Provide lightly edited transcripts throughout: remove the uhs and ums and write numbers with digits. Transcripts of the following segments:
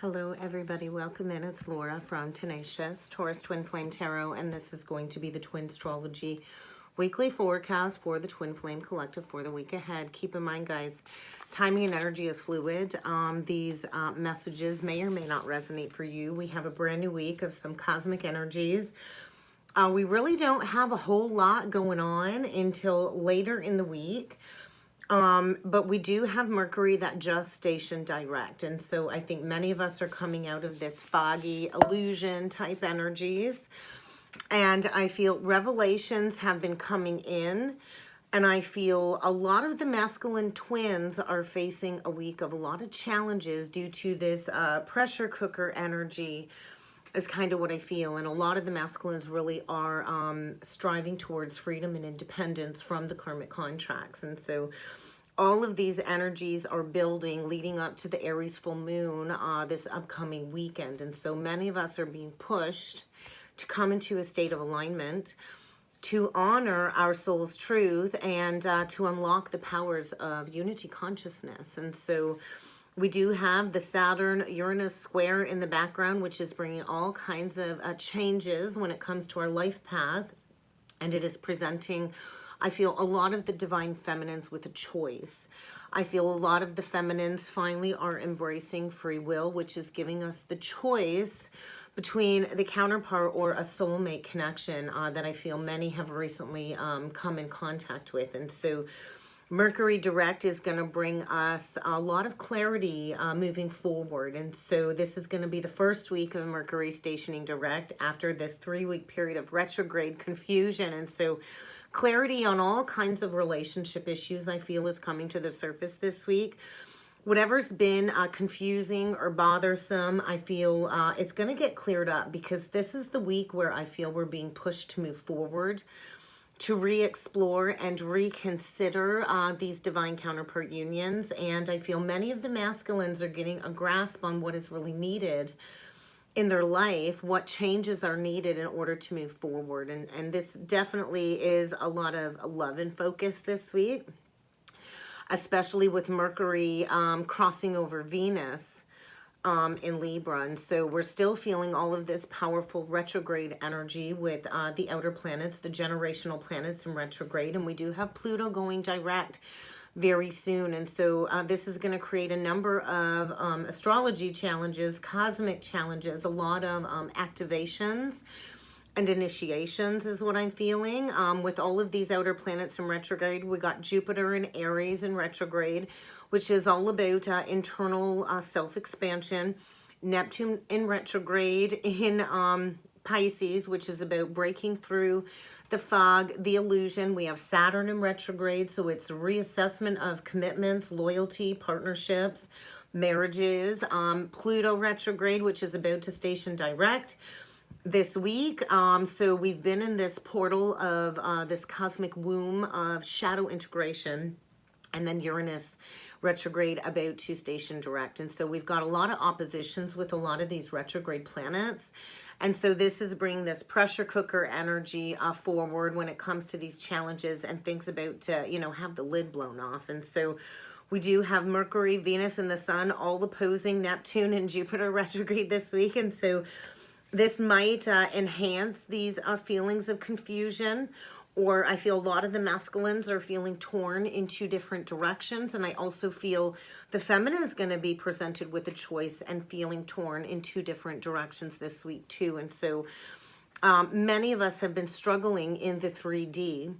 Hello everybody, welcome in. It's Laura from Tenacious Taurus Twin Flame Tarot, and this is going to be the Twin Astrology weekly forecast for the Twin Flame Collective for the week ahead. Keep in mind, guys, timing and energy is fluid. These messages may or may not resonate for you. We have a brand new week of some cosmic energies. We really don't have a whole lot going on until later in the week. But we do have Mercury that just stationed direct. And so I think many of us are coming out of this foggy illusion type energies. And I feel revelations have been coming in. And I feel a lot of the masculine twins are facing a week of a lot of challenges due to this pressure cooker energy is kind of what I feel. And a lot of the masculines really are striving towards freedom and independence from the karmic contracts. And so all of these energies are building leading up to the Aries full moon this upcoming weekend. And so many of us are being pushed to come into a state of alignment, to honor our soul's truth, and to unlock the powers of unity consciousness. And so we do have the Saturn-Uranus square in the background, which is bringing all kinds of changes when it comes to our life path. And it is presenting, I feel, a lot of the divine feminines with a choice. I feel a lot of the feminines finally are embracing free will, which is giving us the choice between the counterpart or a soulmate connection that I feel many have recently come in contact with. And so Mercury direct is going to bring us a lot of clarity moving forward. And so this is going to be the first week of Mercury stationing direct after this 3-week period of retrograde confusion. And so clarity on all kinds of relationship issues I feel is coming to the surface this week. Whatever's been confusing or bothersome, I feel is going to get cleared up, because this is the week where I feel we're being pushed to move forward, to re-explore and reconsider these divine counterpart unions. And I feel many of the masculines are getting a grasp on what is really needed in their life, what changes are needed in order to move forward. And this definitely is a lot of love and focus this week, especially with Mercury crossing over Venus in Libra. And so we're still feeling all of this powerful retrograde energy with the outer planets, the generational planets in retrograde. And we do have Pluto going direct very soon. And so this is going to create a number of astrology challenges, cosmic challenges, a lot of activations and initiations is what I'm feeling. With all of these outer planets in retrograde, we got Jupiter in Aries in retrograde, which is all about internal self-expansion. Neptune in retrograde in Pisces, which is about breaking through the fog, the illusion. We have Saturn in retrograde, so it's reassessment of commitments, loyalty, partnerships, marriages. Pluto retrograde, which is about to station direct this week. So we've been in this portal of this cosmic womb of shadow integration, and then Uranus retrograde about to station direct. And so we've got a lot of oppositions with a lot of these retrograde planets. And so this is bringing this pressure cooker energy forward when it comes to these challenges and things about to, you know, have the lid blown off. And so we do have Mercury, Venus, and the Sun all opposing Neptune and Jupiter retrograde this week. And so this might enhance these feelings of confusion, or I feel a lot of the masculines are feeling torn in 2 different directions. And I also feel the feminine is going to be presented with a choice and feeling torn in 2 different directions this week too. And so many of us have been struggling in the 3D,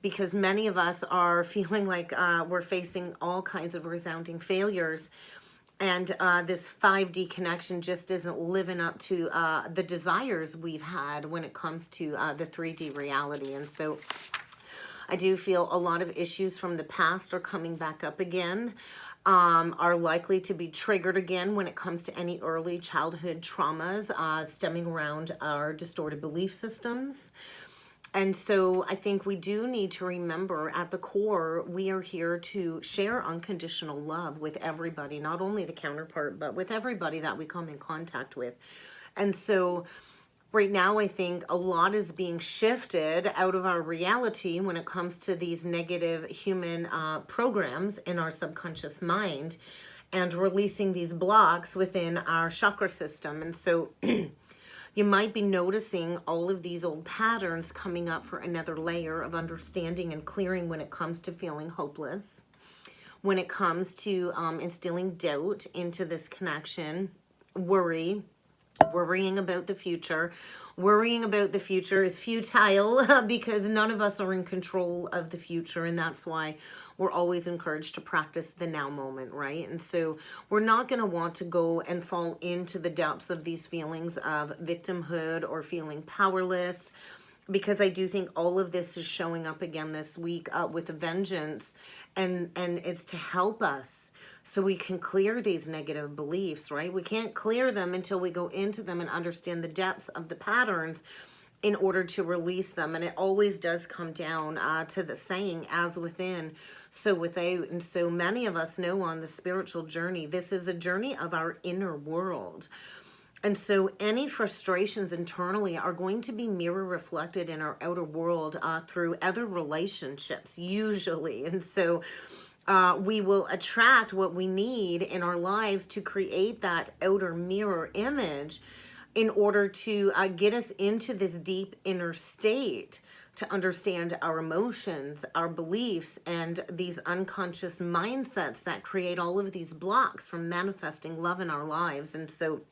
because many of us are feeling like we're facing all kinds of resounding failures. And this 5D connection just isn't living up to the desires we've had when it comes to the 3D reality. And so I do feel a lot of issues from the past are coming back up again, are likely to be triggered again when it comes to any early childhood traumas stemming around our distorted belief systems. And so I think we do need to remember, at the core, we are here to share unconditional love with everybody, not only the counterpart, but with everybody that we come in contact with. And so right now, I think a lot is being shifted out of our reality when it comes to these negative human programs in our subconscious mind. and releasing these blocks within our chakra system. And so you might be noticing all of these old patterns coming up for another layer of understanding and clearing when it comes to feeling hopeless, when it comes to instilling doubt into this connection, worrying about the future. Worrying about the future is futile because none of us are in control of the future, and that's why we're always encouraged to practice the now moment, right? And so we're not going to want to go and fall into the depths of these feelings of victimhood or feeling powerless, because I do think all of this is showing up again this week with a vengeance, and it's to help us so we can clear these negative beliefs, right? We can't clear them until we go into them and understand the depths of the patterns in order to release them. And it always does come down to the saying, as within, so without. And so many of us know on the spiritual journey, this is a journey of our inner world. And so any frustrations internally are going to be mirror reflected in our outer world through other relationships, usually. And so we will attract what we need in our lives to create that outer mirror image in order to get us into this deep inner state to understand our emotions, our beliefs, and these unconscious mindsets that create all of these blocks from manifesting love in our lives. And so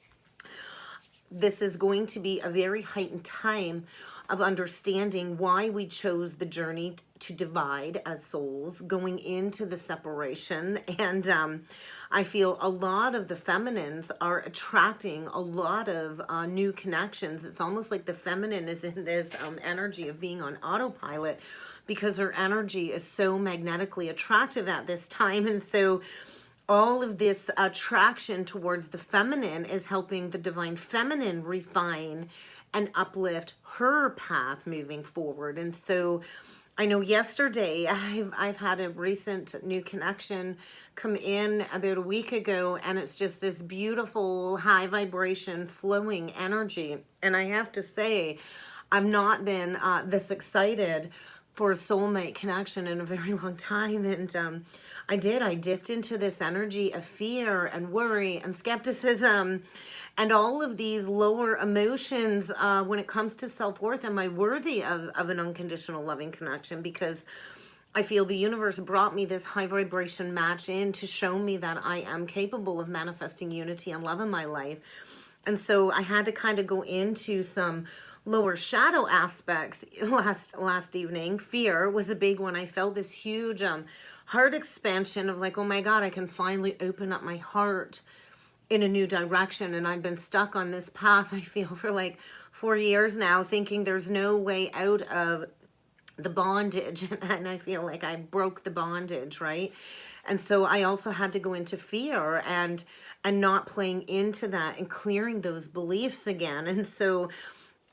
this is going to be a very heightened time of understanding why we chose the journey to divide as souls, going into the separation. And I feel a lot of the feminines are attracting a lot of new connections. It's almost like the feminine is in this energy of being on autopilot because her energy is so magnetically attractive at this time. And so all of this attraction towards the feminine is helping the divine feminine refine and uplift her path moving forward. And so I know yesterday I've had a recent new connection come in about a week ago, and it's just this beautiful high vibration flowing energy. And I have to say, I've not been this excited for a soulmate connection in a very long time. And I dipped into this energy of fear and worry and skepticism and all of these lower emotions when it comes to self-worth. Am I worthy of an unconditional loving connection? Because I feel the universe brought me this high vibration match in to show me that I am capable of manifesting unity and love in my life. And so I had to kind of go into some lower shadow aspects last evening. Fear was a big one. I felt this huge heart expansion of like, oh my God, I can finally open up my heart in a new direction. And I've been stuck on this path, I feel, for like 4 years now, thinking there's no way out of the bondage. And I feel like I broke the bondage, right? And so I also had to go into fear and not playing into that and clearing those beliefs again. And so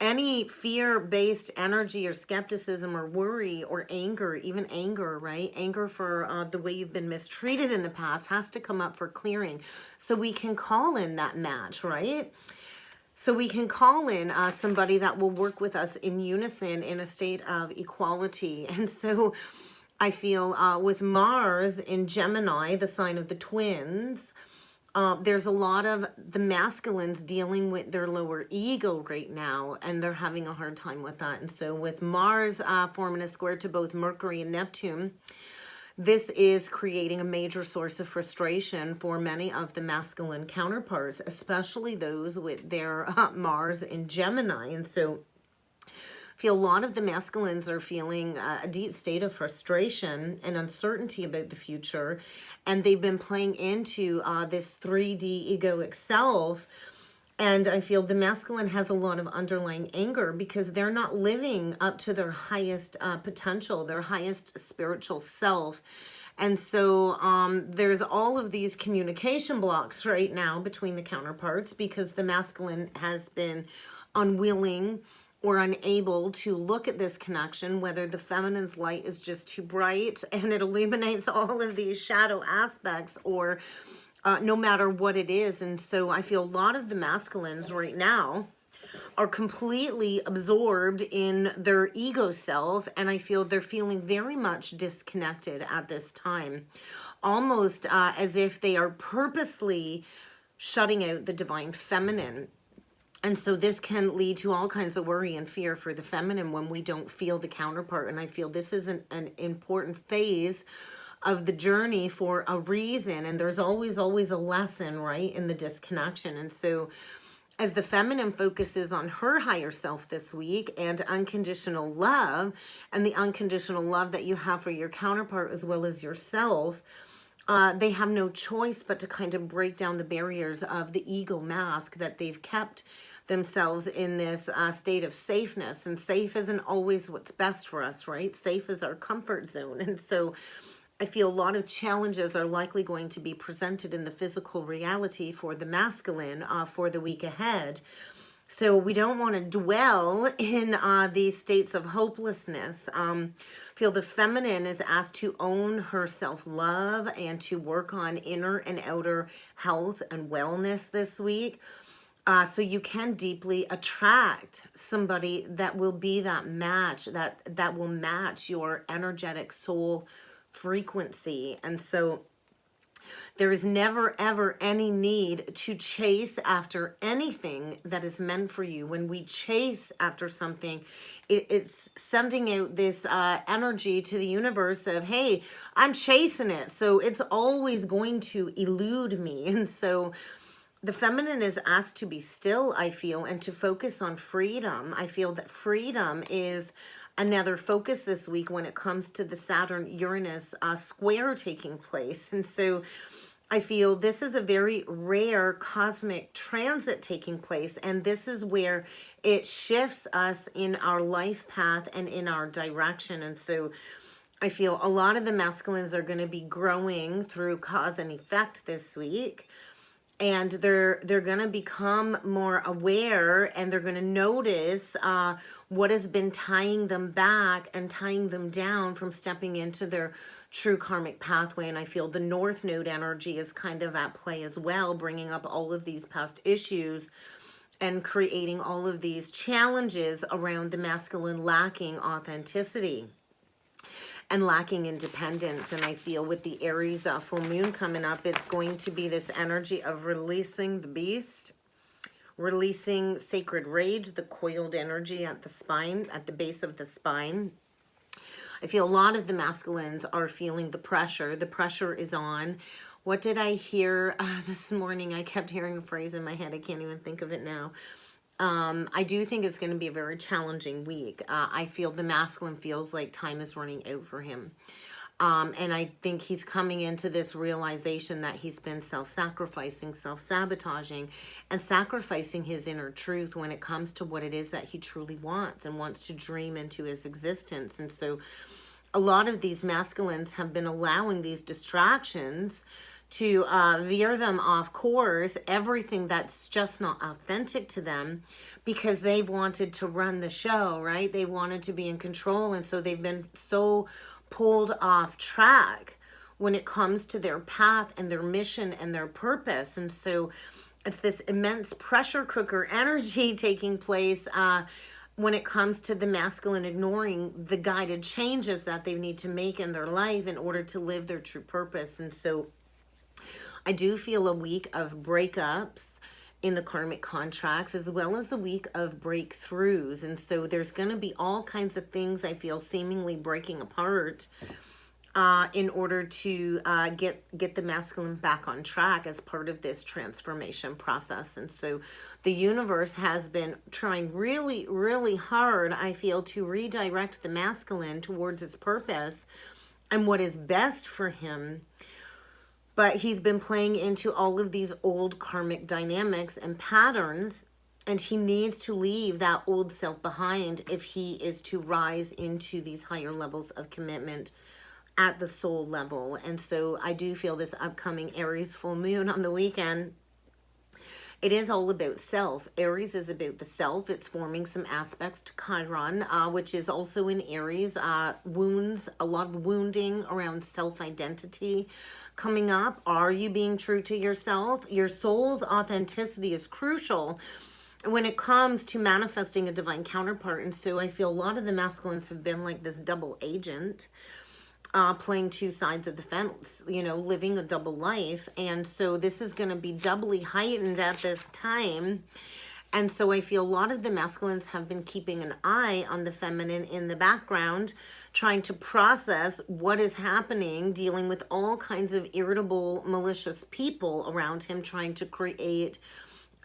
any fear-based energy or skepticism or worry or anger, even anger, right? Anger for the way you've been mistreated in the past has to come up for clearing. So we can call in that match, right? So we can call in somebody that will work with us in unison in a state of equality. And so I feel with Mars in Gemini, the sign of the twins, there's a lot of the masculines dealing with their lower ego right now, and they're having a hard time with that. And so with Mars forming a square to both Mercury and Neptune, this is creating a major source of frustration for many of the masculine counterparts, especially those with their Mars in Gemini. And so I feel a lot of the masculines are feeling a deep state of frustration and uncertainty about the future. And they've been playing into this 3D egoic self. And I feel the masculine has a lot of underlying anger because they're not living up to their highest potential, their highest spiritual self. And so there's all of these communication blocks right now between the counterparts because the masculine has been unwilling or unable to look at this connection, whether the feminine's light is just too bright and it illuminates all of these shadow aspects, or no matter what it is. And so I feel a lot of the masculines right now are completely absorbed in their ego self, and I feel they're feeling very much disconnected at this time. almost as if they are purposely shutting out the divine feminine. And so this can lead to all kinds of worry and fear for the feminine when we don't feel the counterpart. And I feel this is an important phase of the journey for a reason. And there's always a lesson, right, in the disconnection. And so as the feminine focuses on her higher self this week and unconditional love, and the unconditional love that you have for your counterpart as well as yourself, they have no choice but to kind of break down the barriers of the ego mask that they've kept themselves in this state of safeness. And safe isn't always what's best for us, right? Safe is our comfort zone. And so I feel a lot of challenges are likely going to be presented in the physical reality for the masculine for the week ahead. So we don't want to dwell in these states of hopelessness. Feel the feminine is asked to own her self-love and to work on inner and outer health and wellness this week. So you can deeply attract somebody that will be that match, that will match your energetic soul frequency. And so there is never, ever any need to chase after anything that is meant for you. When we chase after something, it's sending out this energy to the universe of, hey, I'm chasing it. So it's always going to elude me. And so the feminine is asked to be still, I feel, and to focus on freedom. I feel that freedom is another focus this week when it comes to the Saturn-Uranus square taking place. And so I feel this is a very rare cosmic transit taking place, and this is where it shifts us in our life path and in our direction. And so I feel a lot of the masculines are going to be growing through cause and effect this week. And they're going to become more aware, and they're going to notice what has been tying them back and tying them down from stepping into their true karmic pathway. And I feel the North Node energy is kind of at play as well, bringing up all of these past issues and creating all of these challenges around the masculine lacking authenticity and lacking independence. And I feel with the Aries full moon coming up, it's going to be this energy of releasing the beast, releasing sacred rage, the coiled energy at the spine, at the base of the spine. I feel a lot of the masculines are feeling the pressure. The pressure is on. What did I hear this morning? I kept hearing a phrase in my head. I can't even think of it now. I do think it's going to be a very challenging week. I feel the masculine feels like time is running out for him. And I think he's coming into this realization that he's been self-sacrificing, self-sabotaging, and sacrificing his inner truth when it comes to what it is that he truly wants and wants to dream into his existence. And so a lot of these masculines have been allowing these distractions to veer them off course, everything that's just not authentic to them, because they've wanted to run the show, right? They wanted to be in control, and so they've been so pulled off track when it comes to their path and their mission and their purpose. And so it's this immense pressure cooker energy taking place when it comes to the masculine ignoring the guided changes that they need to make in their life in order to live their true purpose. And so I do feel a week of breakups in the karmic contracts, as well as a week of breakthroughs. And so there's going to be all kinds of things I feel seemingly breaking apart in order to get the masculine back on track as part of this transformation process. And so the universe has been trying really, really hard, I feel, to redirect the masculine towards its purpose and what is best for him. But he's been playing into all of these old karmic dynamics and patterns, and he needs to leave that old self behind if he is to rise into these higher levels of commitment at the soul level. And so I do feel this upcoming Aries full moon on the weekend, it is all about self. Aries is about the self. It's forming some aspects to Chiron, which is also in Aries. Wounds, a lot of wounding around self-identity coming up. Are you being true to yourself? Your soul's authenticity is crucial when it comes to manifesting a divine counterpart. And so I feel a lot of the masculines have been like this double agent. playing two sides of the fence, you know, living a double life. And so this is going to be doubly heightened at this time. And so I feel a lot of the masculines have been keeping an eye on the feminine in the background, trying to process what is happening, dealing with all kinds of irritable, malicious people around him, trying to create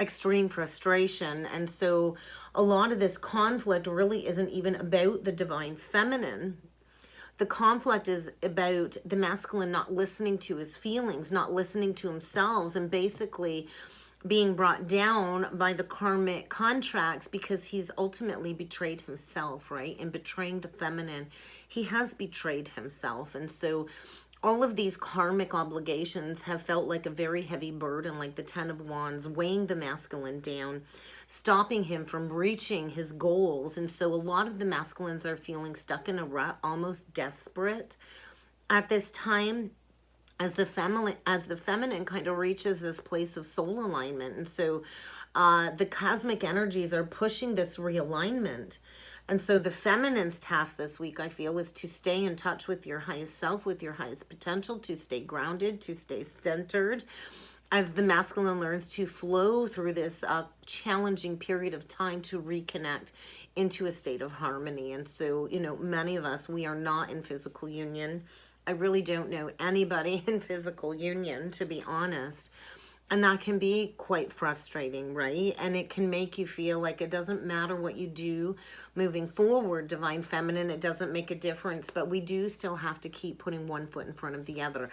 extreme frustration. And so a lot of this conflict really isn't even about the divine feminine. The conflict is about the masculine not listening to his feelings, not listening to himself, and basically being brought down by the karmic contracts because he's ultimately betrayed himself, right? And betraying the feminine, he has betrayed himself. And so all of these karmic obligations have felt like a very heavy burden, like the Ten of Wands, weighing the masculine down, stopping him from reaching his goals. And so a lot of the masculines are feeling stuck in a rut, almost desperate at this time, as the feminine kind of reaches this place of soul alignment. And so the cosmic energies are pushing this realignment. And so the feminine's task this week, I feel, is to stay in touch with your highest self, with your highest potential, to stay grounded, to stay centered, as the masculine learns to flow through this challenging period of time to reconnect into a state of harmony. And so, you know, many of us, we are not in physical union. I really don't know anybody in physical union, to be honest. And that can be quite frustrating, right? And it can make you feel like it doesn't matter what you do moving forward, divine feminine, it doesn't make a difference. But we do still have to keep putting one foot in front of the other.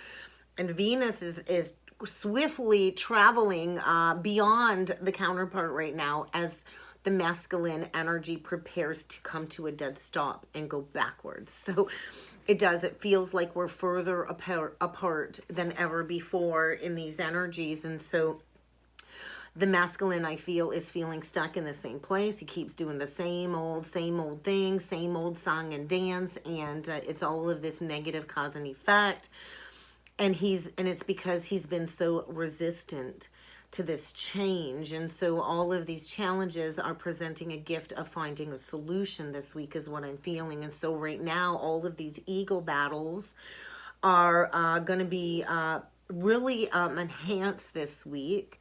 And Venus is swiftly traveling beyond the counterpart right now as the masculine energy prepares to come to a dead stop and go backwards. So it does. It feels like we're further apart than ever before in these energies. And so the masculine, I feel, is feeling stuck in the same place. He keeps doing the same old thing, same old song and dance. And it's all of this negative cause and effect. And it's because he's been so resistant to this change. And so all of these challenges are presenting a gift of finding a solution this week is what I'm feeling. And so right now, all of these ego battles are going to be really enhanced this week.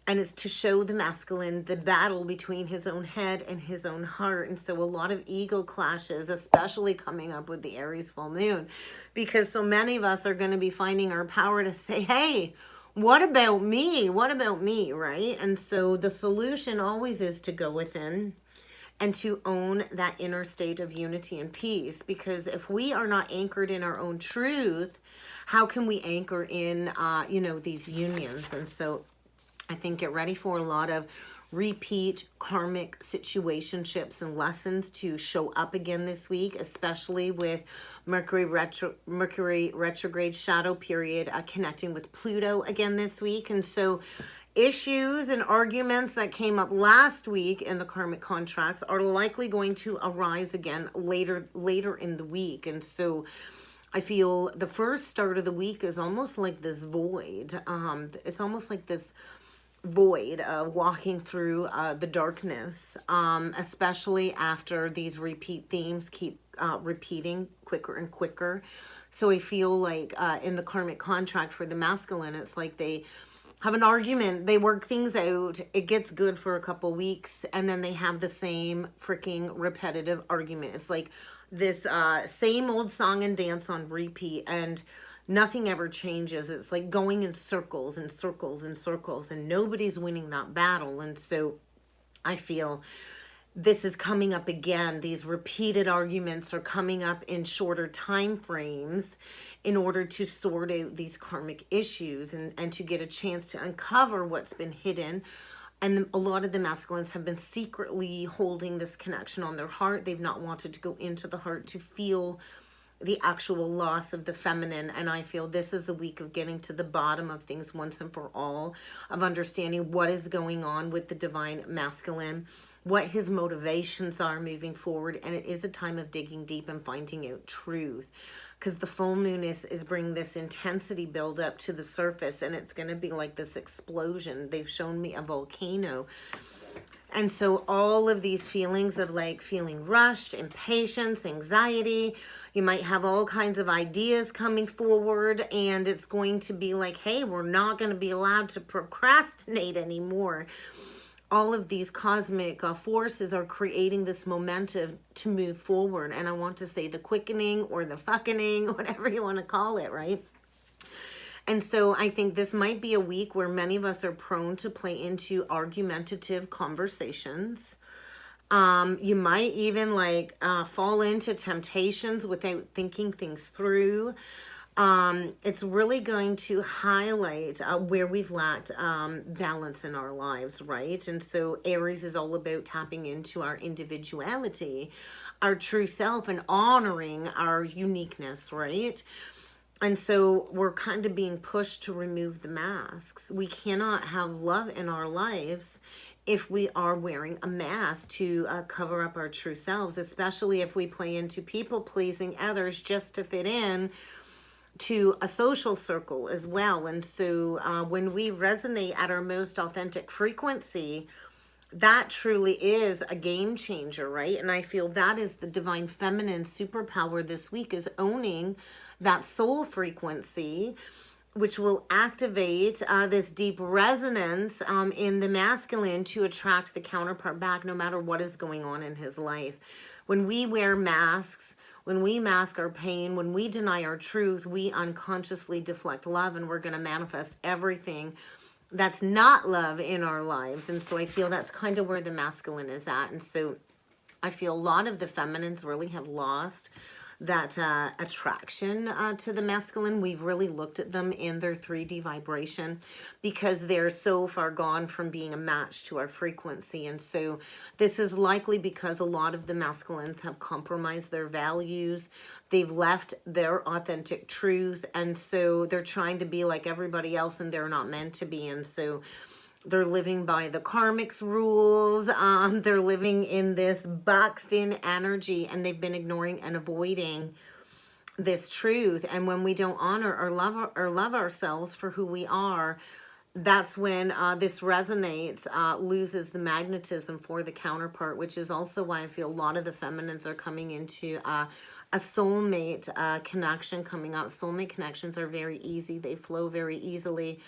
And it's to show the masculine the battle between his own head and his own heart. And so a lot of ego clashes, especially coming up with the Aries full moon, because so many of us are going to be finding our power to say, hey, what about me? What about me, right? And so the solution always is to go within and to own that inner state of unity and peace. Because if we are not anchored in our own truth, how can we anchor in, these unions? And so I think get ready for a lot of repeat karmic situationships and lessons to show up again this week, especially with Mercury retrograde shadow period connecting with Pluto again this week. And so issues and arguments that came up last week in the karmic contracts are likely going to arise again later in the week. And so I feel the first start of the week is almost like this void. It's almost like this void of walking through the darkness, especially after these repeat themes keep repeating quicker and quicker. So I feel like in the karmic contract for the masculine, it's like they have an argument, they work things out, it gets good for a couple weeks, and then they have the same freaking repetitive argument. It's like this same old song and dance on repeat, and nothing ever changes. It's like going in circles and circles and circles, and nobody's winning that battle. And so I feel this is coming up again. These repeated arguments are coming up in shorter time frames in order to sort out these karmic issues and to get a chance to uncover what's been hidden. And a lot of the masculines have been secretly holding this connection on their heart. They've not wanted to go into the heart to feel the actual loss of the feminine. And I feel this is a week of getting to the bottom of things once and for all, of understanding what is going on with the divine masculine, what his motivations are moving forward. And it is a time of digging deep and finding out truth, because the full moon is bringing this intensity build up to the surface, and it's going to be like this explosion. They've shown me a volcano. And so all of these feelings of like feeling rushed, impatience, anxiety, you might have all kinds of ideas coming forward, and it's going to be like, hey, we're not going to be allowed to procrastinate anymore. All of these cosmic forces are creating this momentum to move forward. And I want to say the quickening or the fuckening, whatever you want to call it, right? And so I think this might be a week where many of us are prone to play into argumentative conversations. You might even like fall into temptations without thinking things through. It's really going to highlight where we've lacked balance in our lives, right? And so Aries is all about tapping into our individuality, our true self, and honoring our uniqueness, right? And so we're kind of being pushed to remove the masks. We cannot have love in our lives if we are wearing a mask to cover up our true selves, especially if we play into people pleasing others just to fit in to a social circle as well. And so when we resonate at our most authentic frequency, that truly is a game changer, right? And I feel that is the divine feminine superpower this week, is owning that soul frequency, which will activate this deep resonance in the masculine to attract the counterpart back, no matter what is going on in his life. When we wear masks, when we mask our pain, when we deny our truth, we unconsciously deflect love, and we're going to manifest everything that's not love in our lives. And so I feel that's kind of where the masculine is at. And so I feel a lot of the feminines really have lost that attraction to the masculine. We've really looked at them in their 3D vibration because they're so far gone from being a match to our frequency. And so this is likely because a lot of the masculines have compromised their values. They've left their authentic truth. And so they're trying to be like everybody else, and they're not meant to be. And so they're living by the Karmic's rules. They're living in this boxed in energy, and they've been ignoring and avoiding this truth. And when we don't honor or love ourselves for who we are, that's when this resonates, loses the magnetism for the counterpart, which is also why I feel a lot of the feminines are coming into a soulmate connection coming up. Soulmate connections are very easy. They flow very easily.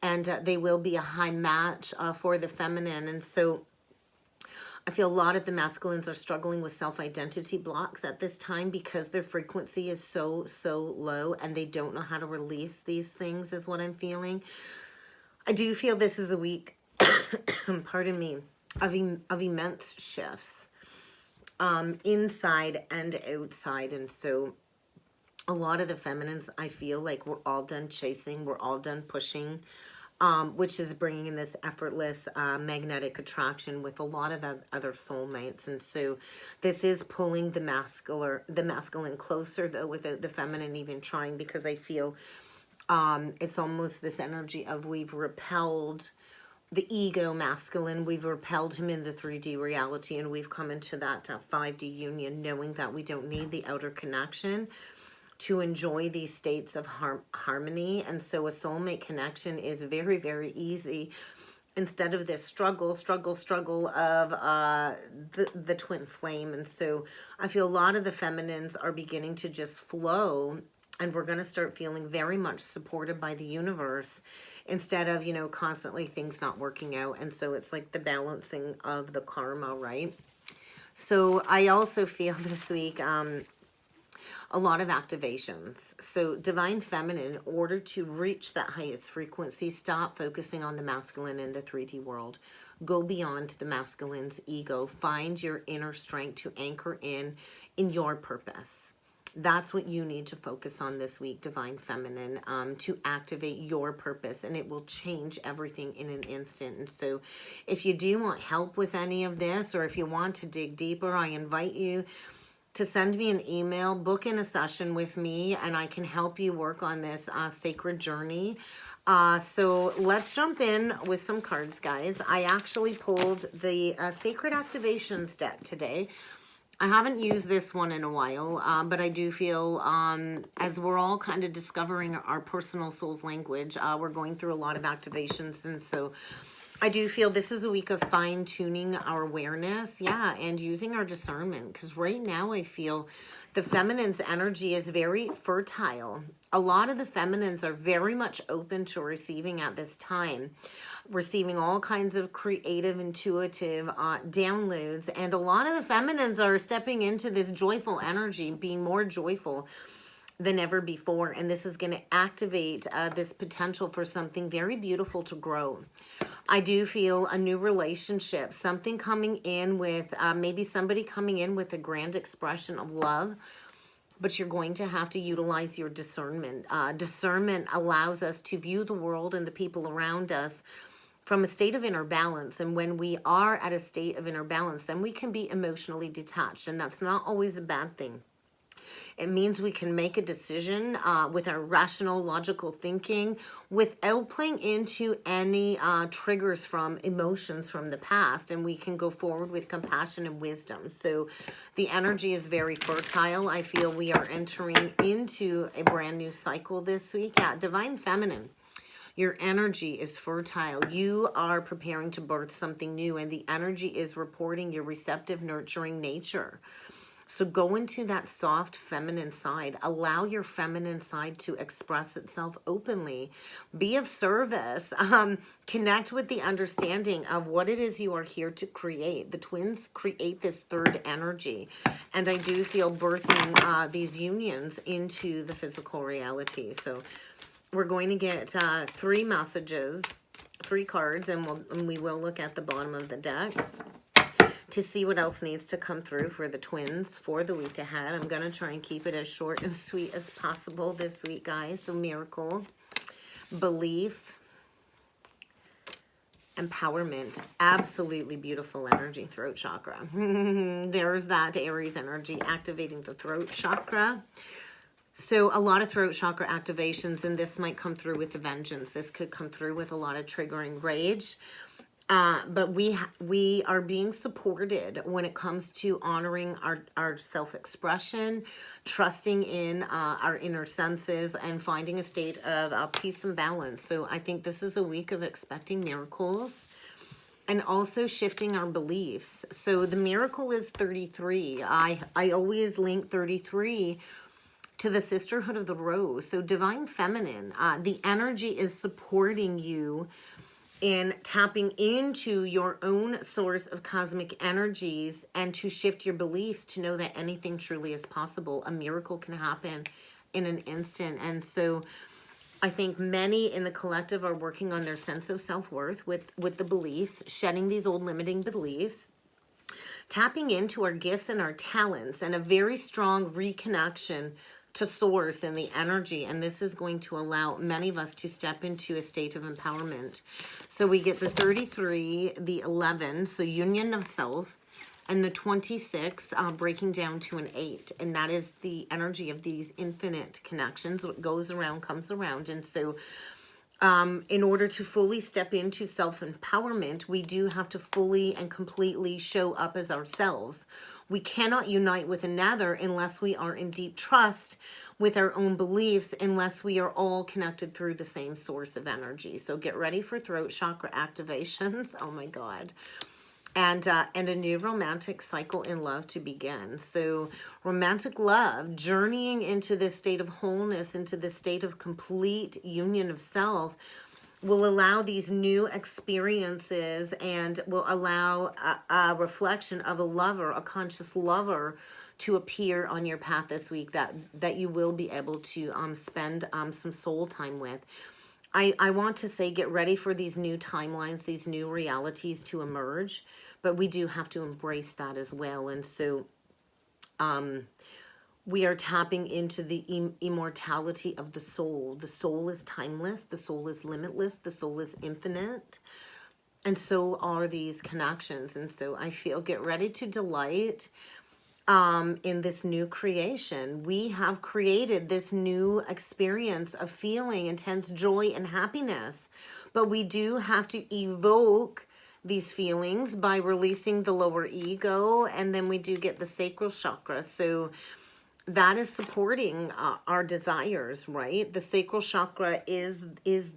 And they will be a high match for the feminine. And so I feel a lot of the masculines are struggling with self-identity blocks at this time because their frequency is so low, and they don't know how to release these things, is what I'm feeling. I do feel this is a week, pardon me, of immense shifts inside and outside. And so a lot of the feminines, I feel like we're all done chasing, we're all done pushing, which is bringing in this effortless magnetic attraction with a lot of other soulmates. And so this is pulling the masculine closer, though, without the feminine even trying, because I feel it's almost this energy of we've repelled the ego masculine, we've repelled him in the 3D reality, and we've come into that 5D union, knowing that we don't need the outer connection to enjoy these states of harmony. And so a soulmate connection is very, very easy, instead of this struggle of the twin flame. And so I feel a lot of the feminines are beginning to just flow, and we're going to start feeling very much supported by the universe, instead of, you know, constantly things not working out. And so it's like the balancing of the karma, right? So I also feel this week a lot of activations. So divine feminine, in order to reach that highest frequency, stop focusing on the masculine in the 3D world. Go beyond the masculine's ego. Find your inner strength to anchor in your purpose. That's what you need to focus on this week, divine feminine, to activate your purpose, and it will change everything in an instant. And so if you do want help with any of this, or if you want to dig deeper, I invite you to send me an email, book in a session with me, and I can help you work on this sacred journey. So let's jump in with some cards, guys. I actually pulled the Sacred Activations deck today. I haven't used this one in a while, but I do feel as we're all kind of discovering our personal soul's language, we're going through a lot of activations. And so I do feel this is a week of fine-tuning our awareness, yeah, and using our discernment, because right now I feel the feminine's energy is very fertile. A lot of the feminines are very much open to receiving at this time, receiving all kinds of creative, intuitive downloads, and a lot of the feminines are stepping into this joyful energy, being more joyful than ever before, and this is going to activate this potential for something very beautiful to grow. I do feel a new relationship, something coming in with maybe somebody coming in with a grand expression of love, but you're going to have to utilize your discernment. Discernment allows us to view the world and the people around us from a state of inner balance, and when we are at a state of inner balance, then we can be emotionally detached, and that's not always a bad thing. It means we can make a decision with our rational, logical thinking without playing into any triggers from emotions from the past, and we can go forward with compassion and wisdom. So the energy is very fertile. I feel we are entering into a brand new cycle this week. Yeah, Divine Feminine. Your energy is fertile. You are preparing to birth something new, and the energy is reporting your receptive, nurturing nature. So go into that soft feminine side. Allow your feminine side to express itself openly. Be of service. Connect with the understanding of what it is you are here to create. The twins create this third energy. And I do feel birthing these unions into the physical reality. So we're going to get 3 messages, 3 cards, and we will look at the bottom of the deck to see what else needs to come through for the twins for the week ahead. I'm going to try and keep it as short and sweet as possible this week, guys. So miracle, belief, empowerment, absolutely beautiful energy, throat chakra. There's that Aries energy activating the throat chakra. So a lot of throat chakra activations, and this might come through with the vengeance. This could come through with a lot of triggering rage. But we are being supported when it comes to honoring our self-expression, trusting in our inner senses, and finding a state of peace and balance. So I think this is a week of expecting miracles and also shifting our beliefs. So the miracle is 33. I always link 33 to the sisterhood of the rose. So Divine Feminine, the energy is supporting you in tapping into your own source of cosmic energies and to shift your beliefs to know that anything truly is possible. A miracle can happen in an instant. And so I think many in the collective are working on their sense of self-worth with the beliefs, shedding these old limiting beliefs, tapping into our gifts and our talents, and a very strong reconnection to source and the energy. And this is going to allow many of us to step into a state of empowerment. So we get the 33, the 11, so union of self, and the 26 breaking down to an 8. And that is the energy of these infinite connections. What goes around comes around. And so in order to fully step into self-empowerment, we do have to fully and completely show up as ourselves. We cannot unite with another unless we are in deep trust with our own beliefs, unless we are all connected through the same source of energy. So get ready for throat chakra activations. Oh my God. And a new romantic cycle in love to begin. So romantic love, journeying into this state of wholeness, into this state of complete union of self, will allow these new experiences and will allow a reflection of a lover, a conscious lover, to appear on your path this week that you will be able to spend some soul time with. I want to say get ready for these new timelines, these new realities to emerge, but we do have to embrace that as well. And so we are tapping into the immortality of the soul. The soul is timeless. The soul is limitless. The soul is infinite. And so are these connections. And so I feel get ready to delight in this new creation. We have created this new experience of feeling intense joy and happiness. But we do have to evoke these feelings by releasing the lower ego. And then we do get the sacral chakra. So that is supporting our desires, right? The sacral chakra is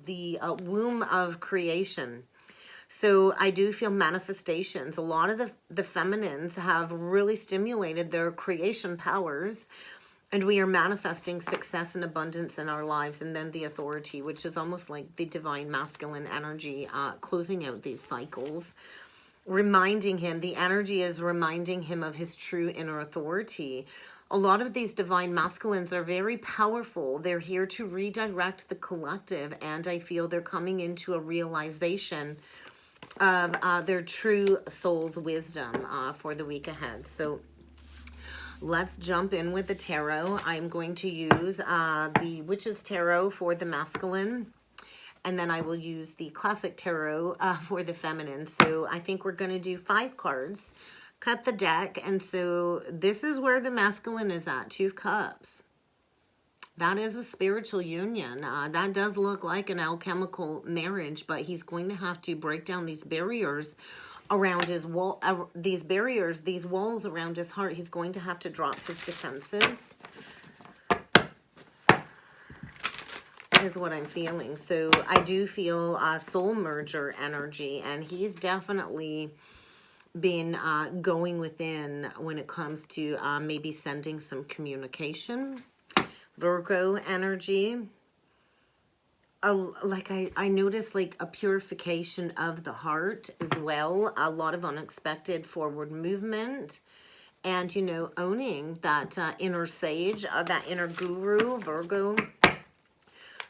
the womb of creation. So I do feel manifestations. A lot of the feminines have really stimulated their creation powers, and we are manifesting success and abundance in our lives. And then the authority, which is almost like the divine masculine energy, closing out these cycles, reminding him, the energy is reminding him of his true inner authority. A lot of these divine masculines are very powerful. They're here to redirect the collective, and I feel they're coming into a realization of their true soul's wisdom for the week ahead. So let's jump in with the tarot. I'm going to use the Witch's Tarot for the masculine, and then I will use the Classic Tarot for the feminine. So I think we're going to do 5 cards, cut the deck, and so this is where the masculine is at, 2 of Cups. That is a spiritual union. That does look like an alchemical marriage, but he's going to have to break down these barriers around his wall, these barriers, these walls around his heart. He's going to have to drop his defenses, is what I'm feeling. So I do feel soul merger energy, and he's definitely been going within when it comes to maybe sending some communication. Virgo energy. Like I noticed like a purification of the heart as well. A lot of unexpected forward movement. And, you know, owning that inner sage, that inner guru, Virgo.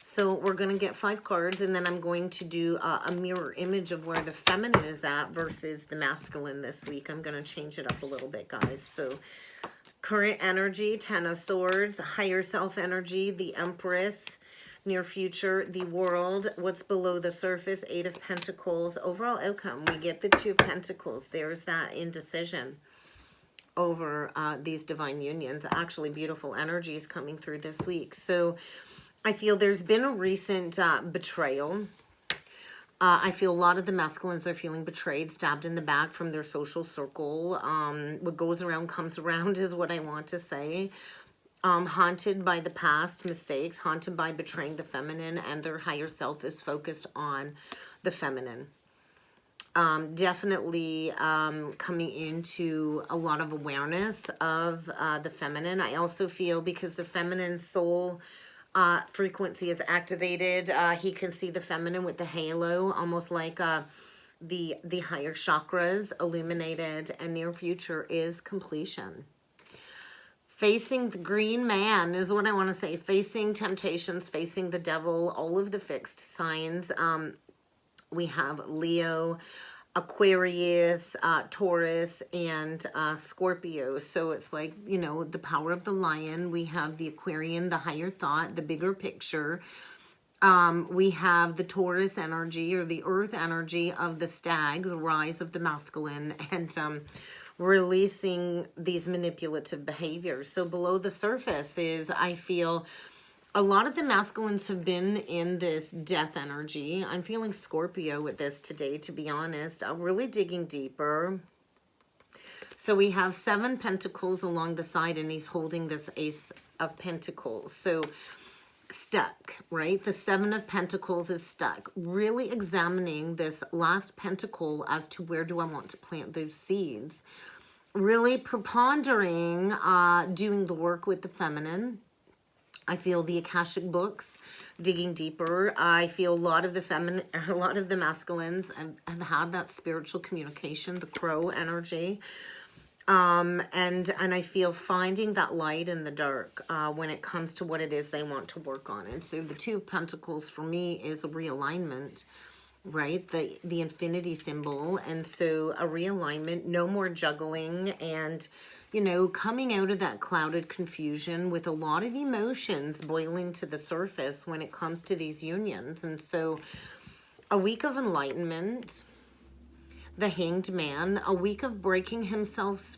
So we're going to get 5 cards, and then I'm going to do a mirror image of where the feminine is at versus the masculine this week. I'm going to change it up a little bit, guys. So current energy, 10 of Swords, higher self energy, the Empress, near future, the World, what's below the surface, 8 of Pentacles. Overall outcome, we get the 2 of Pentacles. There's that indecision over these divine unions. Actually, beautiful energies coming through this week. So I feel there's been a recent betrayal. I feel a lot of the masculines are feeling betrayed, stabbed in the back from their social circle. What goes around comes around is what I want to say. Haunted by the past mistakes, haunted by betraying the feminine, and their higher self is focused on the feminine. Definitely coming into a lot of awareness of the feminine. I also feel because the feminine soul frequency is activated, he can see the feminine with the halo, almost like the higher chakras illuminated, and near future is completion. Facing the green man is what I want to say. Facing temptations, facing the devil, all of the fixed signs. We have Leo, Aquarius, Taurus, and Scorpio. So it's like, you know, the power of the lion. We have the Aquarian, the higher thought, the bigger picture. We have the Taurus energy, or the earth energy of the stag, the rise of the masculine, and releasing these manipulative behaviors. So below the surface is, I feel, a lot of the masculines have been in this death energy. I'm feeling Scorpio with this today, to be honest. I'm really digging deeper. So we have 7 pentacles along the side, and he's holding this Ace of Pentacles. So stuck, right? The 7 of Pentacles is stuck. Really examining this last pentacle as to where do I want to plant those seeds. Really prepondering, doing the work with the feminine. I feel the Akashic books, digging deeper. I feel a lot of the feminine, a lot of the masculines have had that spiritual communication, the crow energy. And I feel finding that light in the dark when it comes to what it is they want to work on. And so the 2 of Pentacles for me is a realignment, right? The infinity symbol. And so a realignment, no more juggling, and, you know, coming out of that clouded confusion with a lot of emotions boiling to the surface when it comes to these unions. And so a week of enlightenment, the Hanged Man, a week of breaking himself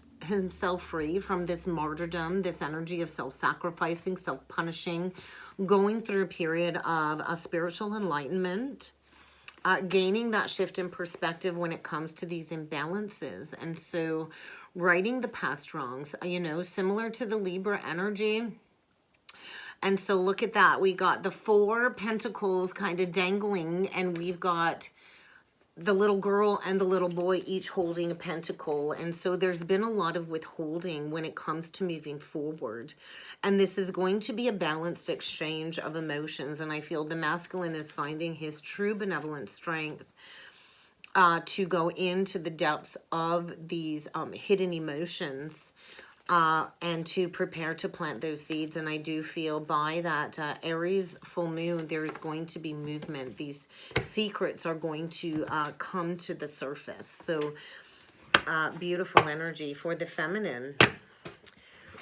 free from this martyrdom, this energy of self-sacrificing, self-punishing, going through a period of a spiritual enlightenment, gaining that shift in perspective when it comes to these imbalances. And so righting the past wrongs, you know, similar to the Libra energy. And so look at that. We got the 4 pentacles kind of dangling, and we've got the little girl and the little boy each holding a pentacle. And so there's been a lot of withholding when it comes to moving forward. And this is going to be a balanced exchange of emotions. And I feel the masculine is finding his true benevolent strength to go into the depths of these hidden emotions and to prepare to plant those seeds. And I do feel by that Aries full moon, there is going to be movement. These secrets are going to come to the surface. So beautiful energy. For the feminine,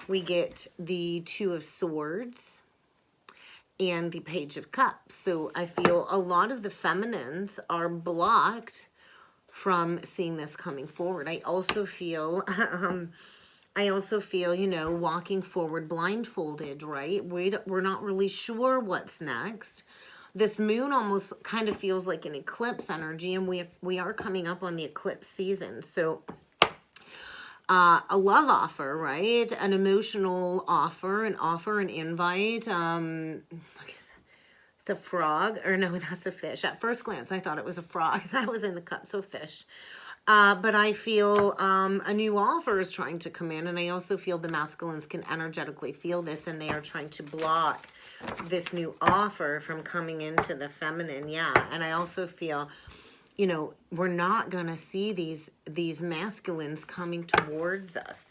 we get the Two of Swords and the Page of Cups. So I feel a lot of the feminines are blocked from seeing this coming forward. I also feel you know, walking forward blindfolded, right? We're not really sure what's next. This moon almost kind of feels like an eclipse energy, and we are coming up on the eclipse season. So a love offer, right? An emotional offer, an invite. The frog, or no, that's a fish. At first glance, I thought it was a frog. That was in the cup, so fish. But I feel a new offer is trying to come in, and I also feel the masculines can energetically feel this, and they are trying to block this new offer from coming into the feminine. Yeah, and I also feel, you know, we're not going to see these masculines coming towards us,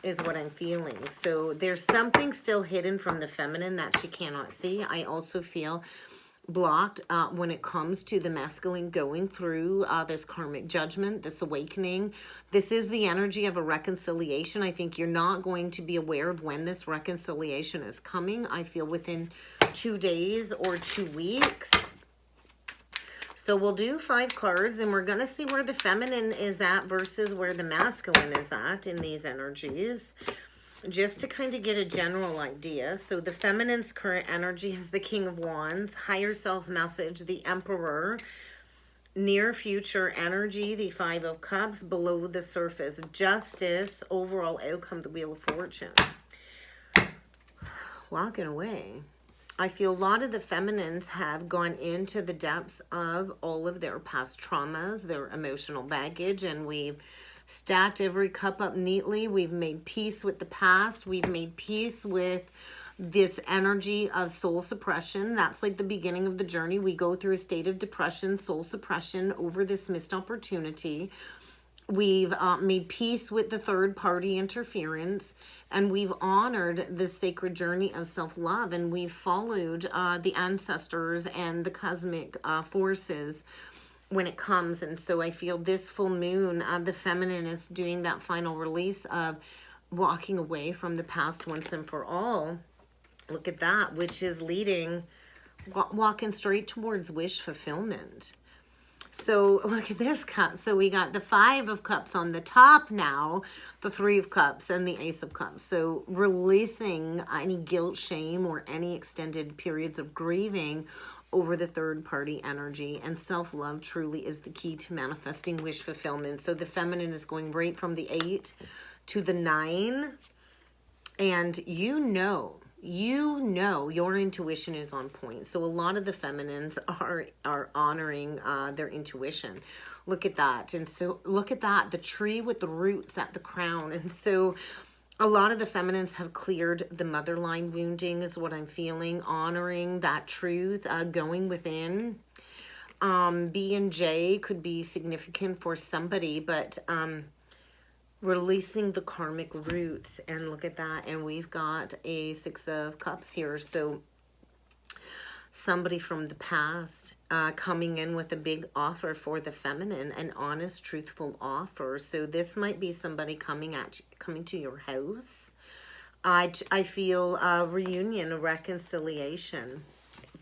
is what I'm feeling. So there's something still hidden from the feminine that she cannot see. I also feel blocked when it comes to the masculine going through this karmic judgment, this awakening. This is the energy of a reconciliation. I think you're not going to be aware of when this reconciliation is coming. I feel within 2 days or 2 weeks. So we'll do 5 cards, and we're going to see where the feminine is at versus where the masculine is at in these energies, just to kind of get a general idea. So the feminine's current energy is the King of Wands, higher self message, the Emperor, near future energy, the Five of Cups, below the surface, justice, overall outcome, the Wheel of Fortune. Walking away. I feel a lot of the feminines have gone into the depths of all of their past traumas, their emotional baggage, and we've stacked every cup up neatly. We've made peace with the past. We've made peace with this energy of soul suppression. That's like the beginning of the journey. We go through a state of depression, soul suppression over this missed opportunity. We've made peace with the third party interference, and we've honored the sacred journey of self-love, and we've followed the ancestors and the cosmic forces when it comes. And so I feel this full moon, the feminine is doing that final release of walking away from the past once and for all. Look at that, which is leading, walking straight towards wish fulfillment. So look at this cup. So we got the Five of Cups on the top now, the Three of Cups, and the Ace of Cups. So releasing any guilt, shame, or any extended periods of grieving over the third party energy. And self-love truly is the key to manifesting wish fulfillment. So the feminine is going right from the 8 to the 9. And you know your intuition is on point. So a lot of the feminines are honoring their intuition. Look at that. And so look at that, the tree with the roots at the crown. And so a lot of the feminines have cleared the mother line wounding, is what I'm feeling, honoring that truth, going within. B and J could be significant for somebody, but releasing the karmic roots. And look at that. And we've got a Six of Cups here. So somebody from the past coming in with a big offer for the feminine, an honest, truthful offer. So this might be somebody coming to your house. I feel a reunion, a reconciliation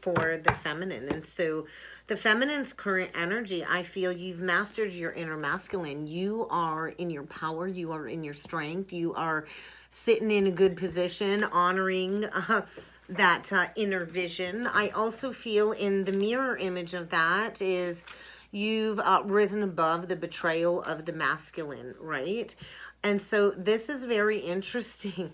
for the feminine. And so the feminine's current energy, I feel you've mastered your inner masculine. You are in your power. You are in your strength. You are sitting in a good position, honoring that inner vision. I also feel in the mirror image of that is you've risen above the betrayal of the masculine, right? And so this is very interesting.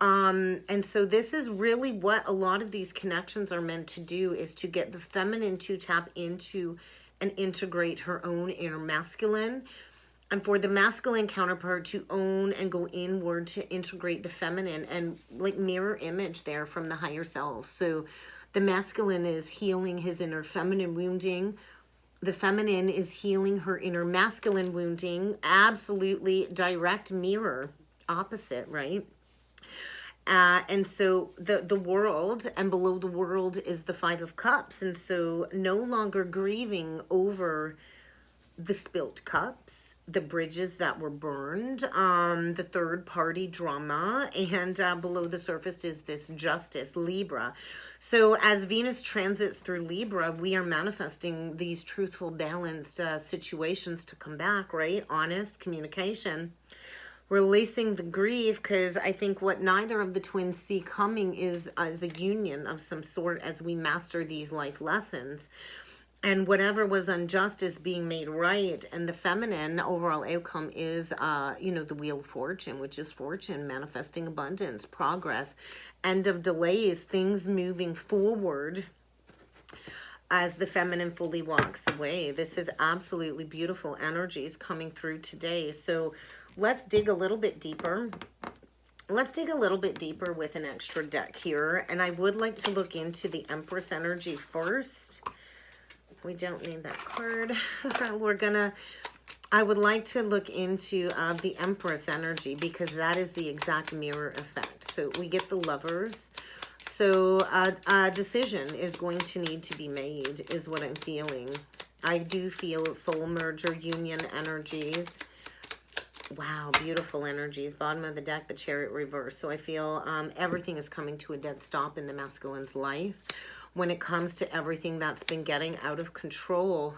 And so this is really what a lot of these connections are meant to do, is to get the feminine to tap into and integrate her own inner masculine. And for the masculine counterpart to own and go inward to integrate the feminine and like mirror image there from the higher self. So the masculine is healing his inner feminine wounding. The feminine is healing her inner masculine wounding. Absolutely direct mirror, opposite, right? And so the world, and below the world is the Five of Cups. And so no longer grieving over the spilt cups, the bridges that were burned, the third party drama, and below the surface is this justice, Libra. So as Venus transits through Libra, we are manifesting these truthful, balanced situations to come back, right? Honest communication. Releasing the grief, because I think what neither of the twins see coming is a union of some sort as we master these life lessons. And whatever was unjust is being made right. And the feminine overall outcome is, the Wheel of Fortune, which is fortune, manifesting abundance, progress, end of delays, things moving forward as the feminine fully walks away. This is absolutely beautiful energies coming through today. So let's dig a little bit deeper. Let's dig a little bit deeper with an extra deck here. And I would like to look into the Empress energy first. We don't need that card. I would like to look into the Empress energy because that is the exact mirror effect. So we get the Lovers. So a decision is going to need to be made is what I'm feeling. I do feel soul merger, union energies. Wow, beautiful energies. Bottom of the deck, the Chariot reverse. So I feel everything is coming to a dead stop in the masculine's life. When it comes to everything that's been getting out of control,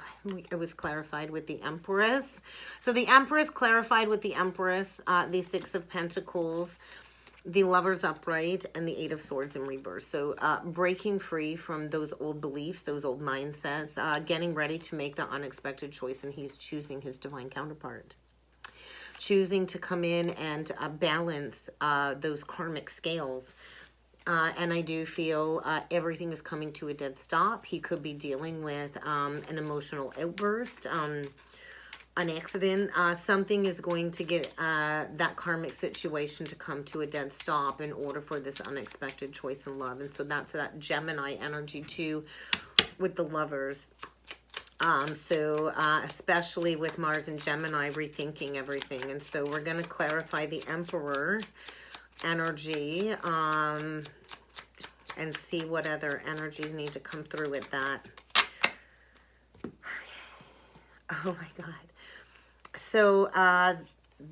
it was clarified with the Empress. So the Empress clarified with the Empress, the Six of Pentacles, the Lovers upright, and the Eight of Swords in reverse. So breaking free from those old beliefs, those old mindsets, getting ready to make the unexpected choice, and he's choosing his divine counterpart. Choosing to come in and balance those karmic scales. And I do feel everything is coming to a dead stop. He could be dealing with an emotional outburst, an accident. Something is going to get that karmic situation to come to a dead stop in order for this unexpected choice in love. And so that's that Gemini energy too with the Lovers. Especially with Mars and Gemini, rethinking everything. And so we're going to clarify the Emperor energy and see what other energies need to come through with that. Oh my God. So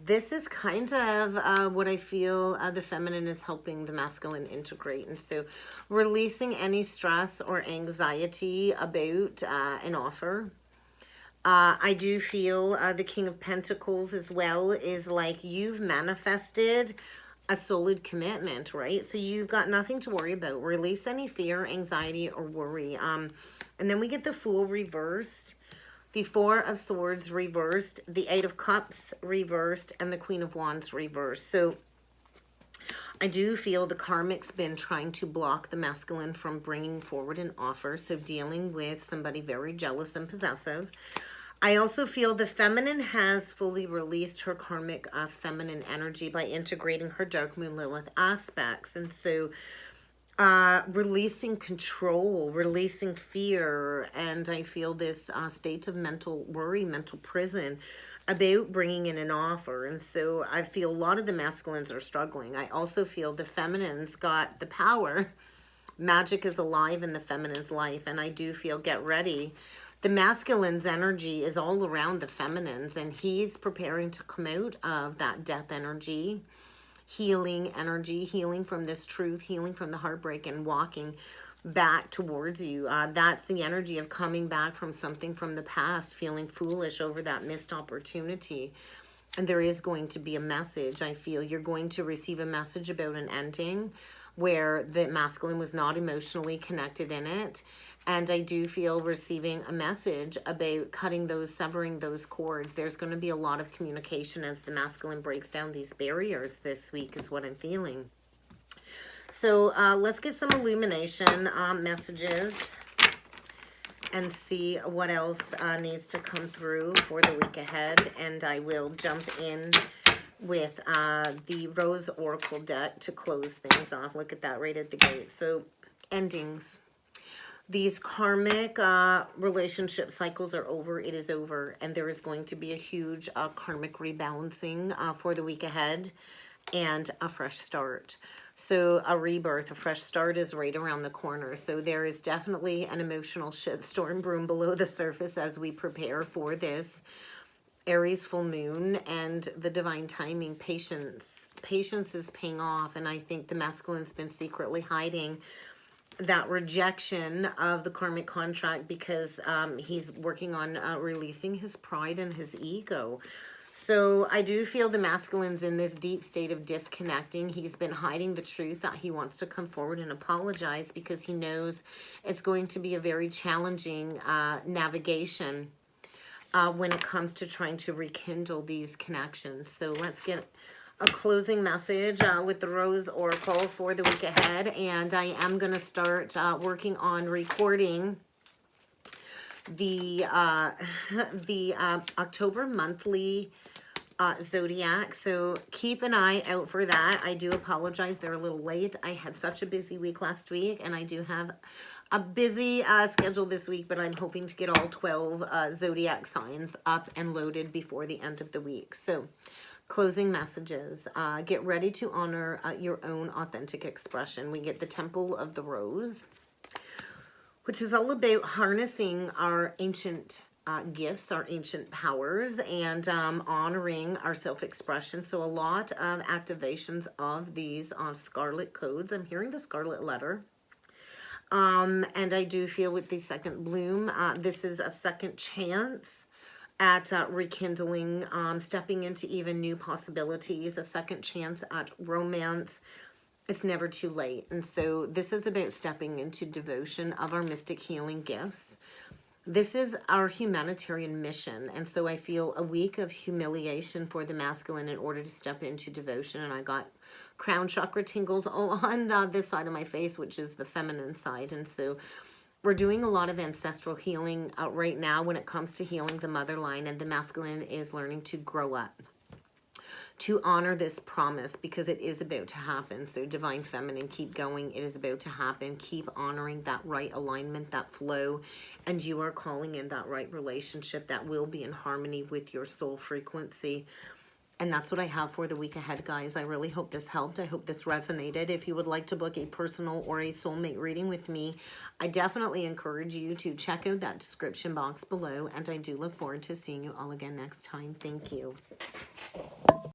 this is kind of what I feel the feminine is helping the masculine integrate. And so releasing any stress or anxiety about an offer. I do feel the King of Pentacles as well is like you've manifested a solid commitment, right? So you've got nothing to worry about. Release any fear, anxiety, or worry. And then we get the Fool reversed, the Four of Swords reversed, the Eight of Cups reversed, and the Queen of Wands reversed. So I do feel the Karmic's been trying to block the masculine from bringing forward an offer. So dealing with somebody very jealous and possessive. I also feel the feminine has fully released her karmic feminine energy by integrating her dark moon Lilith aspects. And so releasing control, releasing fear, and I feel this state of mental worry, mental prison about bringing in an offer. And so I feel a lot of the masculines are struggling. I also feel the feminine's got the power. Magic is alive in the feminine's life, and I do feel get ready. The masculine's energy is all around the feminine's, and he's preparing to come out of that death energy, healing energy, healing from this truth, healing from the heartbreak, and walking back towards you. That's the energy of coming back from something from the past, feeling foolish over that missed opportunity. And there is going to be a message. I feel you're going to receive a message about an ending where the masculine was not emotionally connected in it. And I do feel receiving a message about cutting those, severing those cords. There's going to be a lot of communication as the masculine breaks down these barriers this week is what I'm feeling. So let's get some illumination messages and see what else needs to come through for the week ahead. And I will jump in with the Rose Oracle deck to close things off. Look at that right at the gate. So, endings. These karmic relationship cycles are over. It is over. And there is going to be a huge karmic rebalancing for the week ahead and a fresh start. So a rebirth, a fresh start is right around the corner. So there is definitely an emotional shitstorm brewing below the surface as we prepare for this Aries full moon and the divine timing. Patience is paying off, and I think the masculine's been secretly hiding that rejection of the karmic contract because he's working on releasing his pride and his ego. So I do feel the masculine's in this deep state of disconnecting. He's been hiding the truth that he wants to come forward and apologize because he knows it's going to be a very challenging navigation when it comes to trying to rekindle these connections. So let's get a closing message with the Rose Oracle for the week ahead. And I am going to start working on recording the October monthly zodiac, so keep an eye out for that. I do apologize, they're a little late. I had such a busy week last week, and I do have a busy schedule this week, but I'm hoping to get all 12 zodiac signs up and loaded before the end of the week. So closing messages, get ready to honor your own authentic expression. We get the Temple of the Rose, which is all about harnessing our ancient gifts, our ancient powers, and honoring our self-expression. So a lot of activations of these scarlet codes. I'm hearing the scarlet letter. And I do feel with the second bloom, this is a second chance at rekindling, stepping into even new possibilities, a second chance at romance. It's never too late. And so this is about stepping into devotion of our mystic healing gifts. This is our humanitarian mission. And so I feel a week of humiliation for the masculine in order to step into devotion. And I got crown chakra tingles all on this side of my face, which is the feminine side. And so we're doing a lot of ancestral healing right now when it comes to healing the mother line. And the masculine is learning to grow up, to honor this promise, because it is about to happen. So divine feminine, keep going. It is about to happen. Keep honoring that right alignment, that flow, and you are calling in that right relationship that will be in harmony with your soul frequency. And that's what I have for the week ahead, guys. I really hope this helped. I hope this resonated. If you would like to book a personal or a soulmate reading with me, I definitely encourage you to check out that description box below. And I do look forward to seeing you all again next time. Thank you.